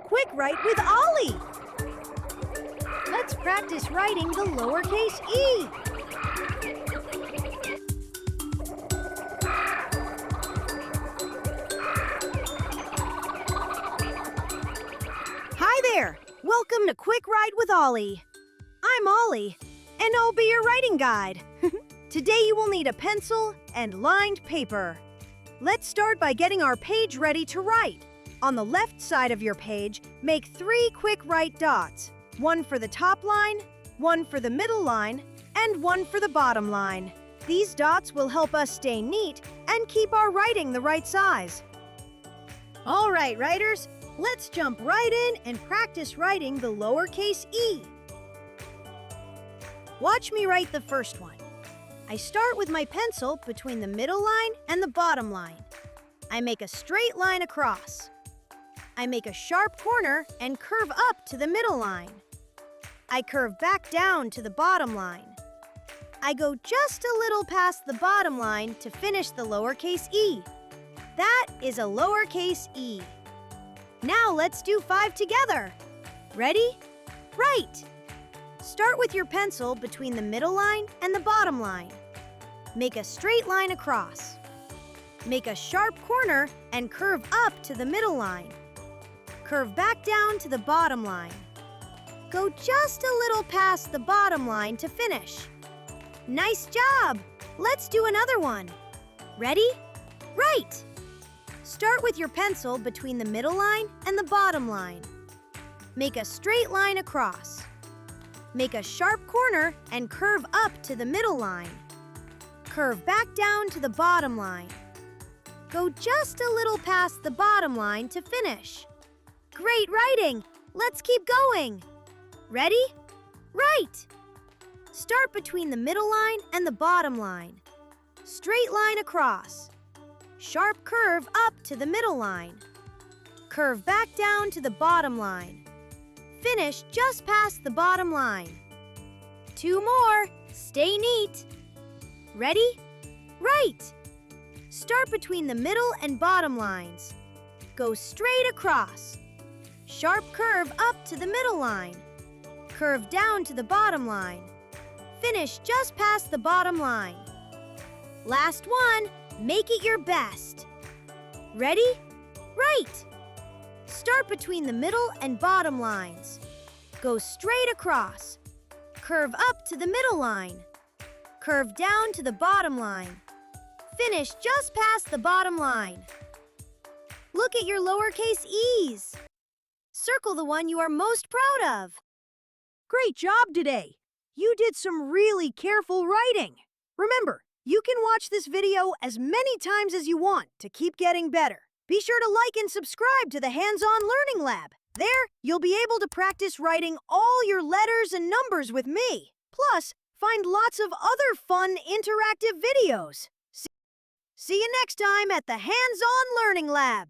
Quick Write with Ollie! Let's practice writing the lowercase e. Hi there! Welcome to Quick Write with Ollie. I'm Ollie, and I'll be your writing guide. Today you will need a pencil and lined paper. Let's start by getting our page ready to write. On the left side of your page, make 3 quick write dots. One for the top line, one for the middle line, and one for the bottom line. These dots will help us stay neat and keep our writing the right size. All right, writers, let's jump right in and practice writing the lowercase e. Watch me write the first one. I start with my pencil between the middle line and the bottom line. I make a straight line across. I make a sharp corner and curve up to the middle line. I curve back down to the bottom line. I go just a little past the bottom line to finish the lowercase e. That is a lowercase e. Now let's do 5 together. Ready? Write! Start with your pencil between the middle line and the bottom line. Make a straight line across. Make a sharp corner and curve up to the middle line. Curve back down to the bottom line. Go just a little past the bottom line to finish. Nice job! Let's do another one. Ready? Write! Start with your pencil between the middle line and the bottom line. Make a straight line across. Make a sharp corner and curve up to the middle line. Curve back down to the bottom line. Go just a little past the bottom line to finish. Great writing! Let's keep going. Ready? Write! Start between the middle line and the bottom line. Straight line across. Sharp curve up to the middle line. Curve back down to the bottom line. Finish just past the bottom line. 2 more. Stay neat. Ready? Write! Start between the middle and bottom lines. Go straight across. Sharp curve up to the middle line. Curve down to the bottom line. Finish just past the bottom line. Last one. Make it your best. Ready? Write! Start between the middle and bottom lines. Go straight across. Curve up to the middle line. Curve down to the bottom line. Finish just past the bottom line. Look at your lowercase e's. Circle the one you are most proud of. Great job today. You did some really careful writing. Remember, you can watch this video as many times as you want to keep getting better. Be sure to like and subscribe to the Hands-On Learning Lab. There, you'll be able to practice writing all your letters and numbers with me. Plus, find lots of other fun interactive videos. See you next time at the Hands-On Learning Lab.